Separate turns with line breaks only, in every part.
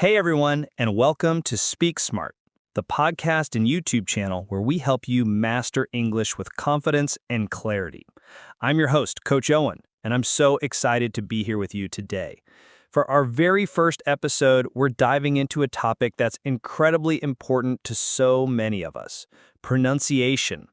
Hey everyone, and welcome to Speak Smart, the podcast and YouTube channel where we help you master English with confidence and clarity. I'm your host, Coach Owen, and I'm so excited to be here with you today. For our very first episode, we're diving into a topic that's incredibly important to so many of us: pronunciation.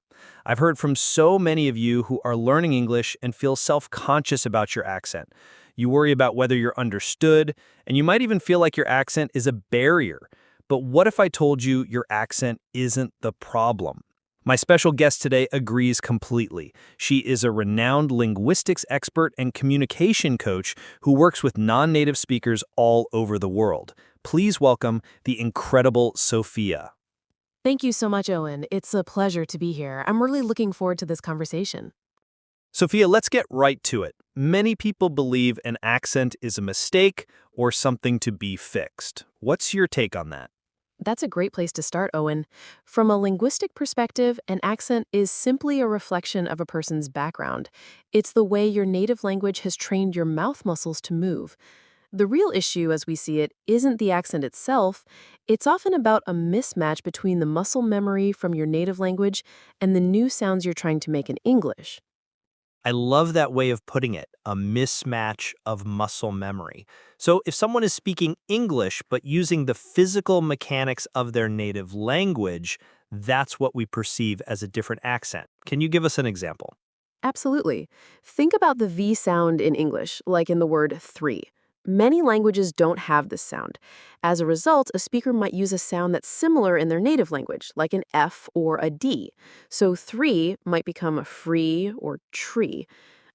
I've heard from so many of you who are learning English and feel self-conscious about your accent. You worry about whether you're understood, and you might even feel like your accent is a barrier. But what if I told you your accent isn't the problem? My special guest today agrees completely. She is a renowned linguistics expert and communication coach who works with non-native speakers all over the world. Please welcome the incredible Sophia.
Thank you so much, Owen. It's a pleasure to be here. I'm really looking forward to this conversation.
Sophia, let's get right to it. Many people believe an accent is a mistake or something to be fixed. What's your take on that?
That's a great place to start, Owen. From a linguistic perspective, an accent is simply a reflection of a person's background. It's the way your native language has trained your mouth muscles to move. The real issue, as we see it, isn't the accent itself. It's often about a mismatch between the muscle memory from your native language and the new sounds you're trying to make in English.
I love that way of putting it, a mismatch of muscle memory. So if someone is speaking English but using the physical mechanics of their native language, that's what we perceive as a different accent. Can you give us an example?
Absolutely. Think about the V sound in English, like in the word three. Many languages don't have this sound. As a result, a speaker might use a sound that's similar in their native language, like an F or a D. So three might become a free or tree.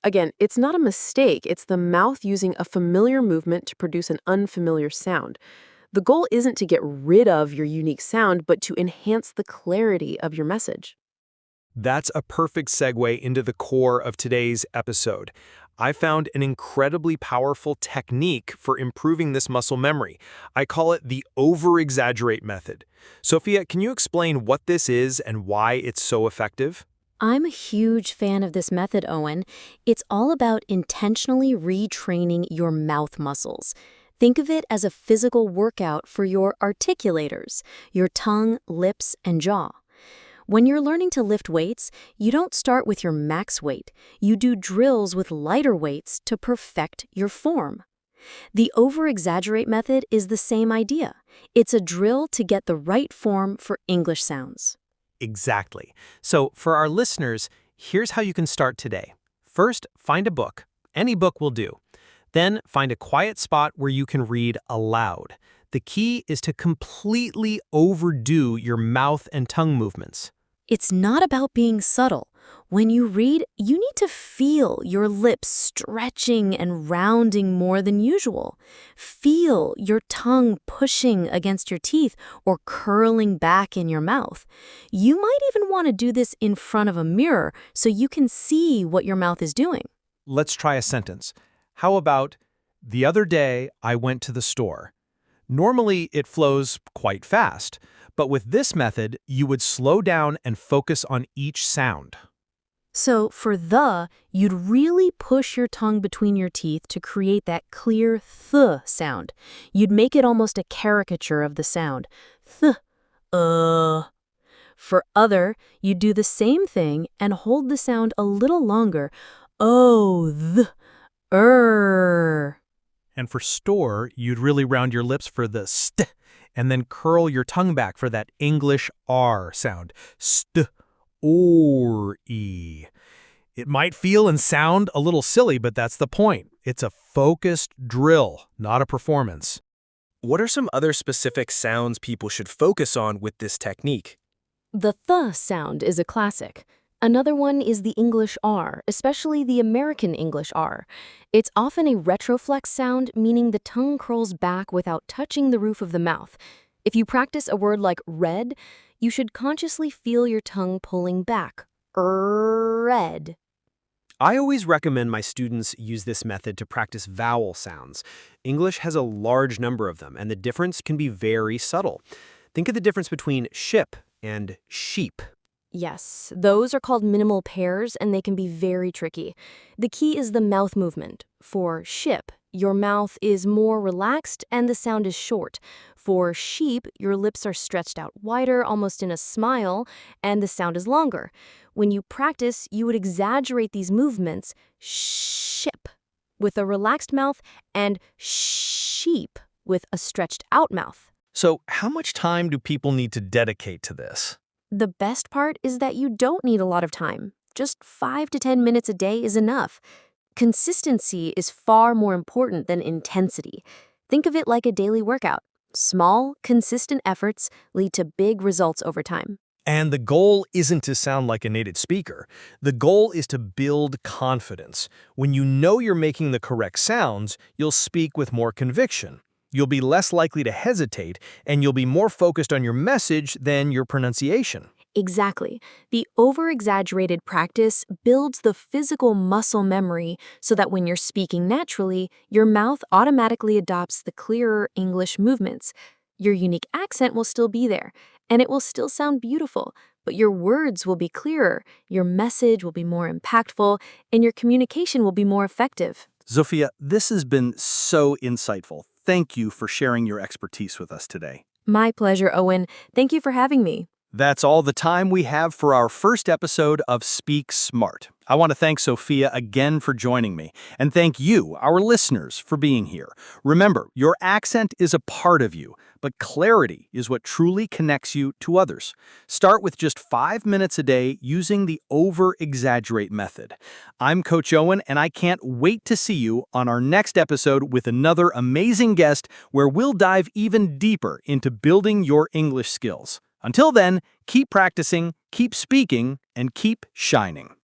Again, it's not a mistake. It's the mouth using a familiar movement to produce an unfamiliar sound. The goal isn't to get rid of your unique sound, but to enhance the clarity of your message.
That's a perfect segue into the core of today's episode. I found an incredibly powerful technique for improving this muscle memory. I call it the over-exaggerate method. Sophia, can you explain what this is and why it's so effective?
I'm a huge fan of this method, Owen. It's all about intentionally retraining your mouth muscles. Think of it as a physical workout for your articulators, your tongue, lips, and jaw. When you're learning to lift weights, you don't start with your max weight. You do drills with lighter weights to perfect your form. The over-exaggerate method is the same idea. It's a drill to get the right form for English sounds.
Exactly. So for our listeners, here's how you can start today. First, find a book. Any book will do. Then find a quiet spot where you can read aloud. The key is to completely overdo your mouth and tongue movements.
It's not about being subtle. When you read, you need to feel your lips stretching and rounding more than usual. Feel your tongue pushing against your teeth or curling back in your mouth. You might even want to do this in front of a mirror so you can see what your mouth is doing.
Let's try a sentence. How about, the other day I went to the store. Normally, it flows quite fast, but with this method, you would slow down and focus on each sound.
So for the, you'd really push your tongue between your teeth to create that clear th sound. You'd make it almost a caricature of the sound. Th, For other, you'd do the same thing and hold the sound a little longer. Oh, th,
And for store, you'd really round your lips for the st, and then curl your tongue back for that English R sound. St, or, e. It might feel and sound a little silly, but that's the point. It's a focused drill, not a performance.
What are some other specific sounds people should focus on with this technique?
The th sound is a classic. Another one is the English R, especially the American English R. It's often a retroflex sound, meaning the tongue curls back without touching the roof of the mouth. If you practice a word like red, you should consciously feel your tongue pulling back. Red.
I always recommend my students use this method to practice vowel sounds. English has a large number of them, and the difference can be very subtle. Think of the difference between ship and sheep.
Yes, those are called minimal pairs, and they can be very tricky. The key is the mouth movement. For ship,
your mouth is more relaxed and the sound is short. For sheep, your lips are stretched out wider, almost in a smile, and the sound is longer. When you practice, you would exaggerate these movements, ship, with a relaxed mouth, and sheep, with a stretched out mouth.
So how much time do people need to dedicate to this?
The best part is that you don't need a lot of time. Just 5 to 10 minutes a day is enough. Consistency is far more important than intensity. Think of it like a daily workout. Small, consistent efforts lead to big results over time.
And the goal isn't to sound like a native speaker. The goal is to build confidence. When you know you're making the correct sounds, you'll speak with more conviction. You'll be less likely to hesitate, and you'll be more focused on your message than your pronunciation.
Exactly. The over-exaggerated practice builds the physical muscle memory so that when you're speaking naturally, your mouth automatically adopts the clearer English movements. Your unique accent will still be there, and it will still sound beautiful, but your words will be clearer, your message will be more impactful, and your communication will be more effective.
Sophia, this has been so insightful. Thank you for sharing your expertise with us today.
My pleasure, Owen. Thank you for having me.
That's all the time we have for our first episode of Speak Smart. I want to thank Sophia again for joining me, and thank you, our listeners, for being here. Remember, your accent is a part of you, but clarity is what truly connects you to others. Start with just 5 minutes a day using the Over-Exaggerate Method. I'm Coach Owen, and I can't wait to see you on our next episode with another amazing guest where we'll dive even deeper into building your English skills. Until then, keep practicing, keep speaking, and keep shining.